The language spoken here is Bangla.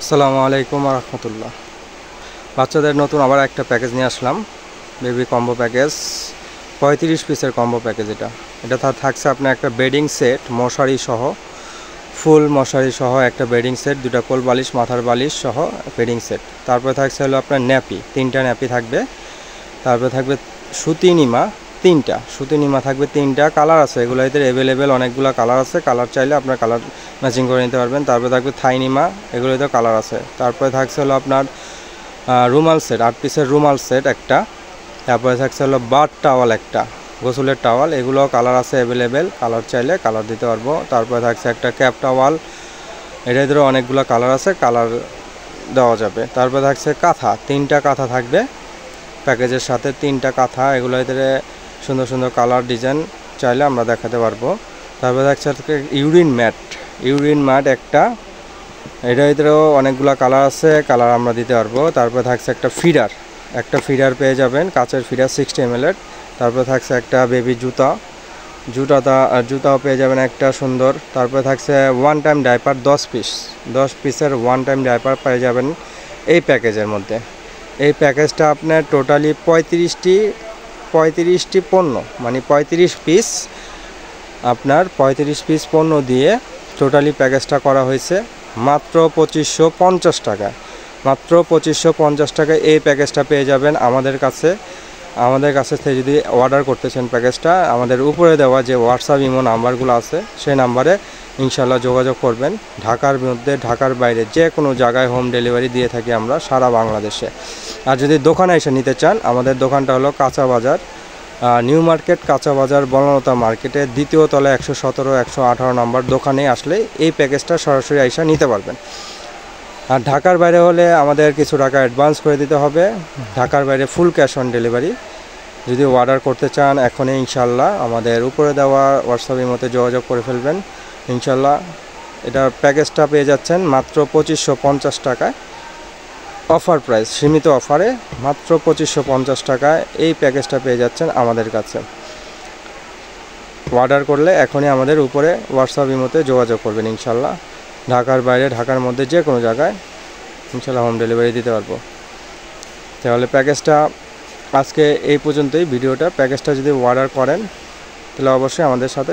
আসসালামু আলাইকুম ওয়া রাহমাতুল্লাহ। বাচ্চাদের নতুন আবার একটা প্যাকেজ নিয়ে আসলাম, বেবি কম্বো প্যাকেজ, 35 পিসের কম্বো প্যাকেজ। এটা থাকছে আপনার একটা বেডিং সেট, মশারি সহ, ফুল মশারি সহ একটা বেডিং সেট, দুটা কোল বালিশ, মাথার বালিশ সহ বেডিং সেট। তারপরে থাকছে হলো আপনার ন্যাপি, 3টা ন্যাপি থাকবে। তারপরে থাকবে সুতি নিমা, 3টা সুতি নিমা থাকবে, 3টা কালার আছে, এগুলো এদের অ্যাভেলেবেল অনেকগুলো কালার আছে, কালার চাইলে আপনার কালার ম্যাচিং করে নিতে পারবেন। তারপরে থাকবে থাই নিমা, এগুলোতে কালার আছে। তারপরে থাকছে হলো আপনার রুমাল সেট, 8 পিসের রুমাল সেট একটা। তারপরে থাকছে হলো বাথ টাওয়াল একটা, গোসলের টাওয়াল, এগুলো কালার আছে অ্যাভেলেবেল, কালার চাইলে কালার দিতে পারবো। তারপরে থাকছে একটা ক্যাপ টাওয়াল, এটার অনেকগুলো কালার আছে, কালার দেওয়া যাবে। তারপরে থাকছে কাঁথা, 3টা কাঁথা থাকবে প্যাকেজের সাথে, 3টা কাঁথা, এগুলো এদের সুন্দর সুন্দর কালার ডিজাইন চাইলে আমরা দেখাতে পারবো। তারপরে থাকছে ইউরিন ম্যাট একটা, এটা এদেরও অনেকগুলো কালার আছে, কালার আমরা দিতে পারবো। তারপরে থাকছে একটা ফিডার পেয়ে যাবেন, কাচের ফিডার 60 ml। তারপরে থাকছে একটা বেবি জুতাও পেয়ে যাবেন একটা সুন্দর। তারপরে থাকছে ওয়ান টাইম ডাইপার 10 পিসের ওয়ান টাইম ডাইপার পেয়ে যাবেন এই প্যাকেজের মধ্যে। এই প্যাকেজটা আপনার টোটালি 35টি পণ্য, মানে 35 পিস, আপনার 35 পিস পণ্য দিয়ে টোটালি প্যাকেজটা করা হয়েছে মাত্র 2550 টাকায়। মাত্র 2550 টাকায় এই প্যাকেজটা পেয়ে যাবেন আমাদের কাছে থেকে। যদি অর্ডার করতেছেন প্যাকেজটা, আমাদের উপরে দেওয়া যে হোয়াটসঅ্যাপ ইমো নাম্বারগুলো আছে সেই নাম্বারে ইনশাল্লাহ যোগাযোগ করবেন। ঢাকার মধ্যে, ঢাকার বাইরে যে কোনো জায়গায় হোম ডেলিভারি দিয়ে থাকি আমরা সারা বাংলাদেশে। আর যদি দোকানে এসে নিতে চান, আমাদের দোকানটা হলো কাঁচা বাজার, নিউ মার্কেট, কাঁচা বাজার, বনলতা মার্কেটের 2য় তলায় 117-118 নম্বর দোকানে আসলে এই প্যাকেজটা সরাসরি আইসা নিতে পারবেন। আর ঢাকার বাইরে হলে আমাদের কিছু টাকা অ্যাডভান্স করে দিতে হবে। ঢাকার বাইরে ফুল ক্যাশ অন ডেলিভারি। যদি অর্ডার করতে চান এখনই ইনশাল্লাহ আমাদের উপরে দেওয়া হোয়াটসঅ্যাপের মধ্যে যোগাযোগ করে ফেলবেন। ইনশাল্লাহ এটার প্যাকেজটা পেয়ে যাচ্ছেন মাত্র 2550 টাকায়, অফার প্রাইস, সীমিত অফারে মাত্র 2550 টাকায় এই প্যাকেজটা পেয়ে যাচ্ছেন আমাদের কাছে। অর্ডার করলে এখনই আমাদের উপরে হোয়াটসঅ্যাপ ইমোতে যোগাযোগ করবেন ইনশাল্লাহ। ঢাকার বাইরে, ঢাকার মধ্যে যে কোনো জায়গায় ইনশাল্লাহ হোম ডেলিভারি দিতে পারবো। তাহলে প্যাকেজটা আজকে এই পর্যন্তই ভিডিওটা। প্যাকেজটা যদি অর্ডার করেন তাহলে অবশ্যই আমাদের সাথে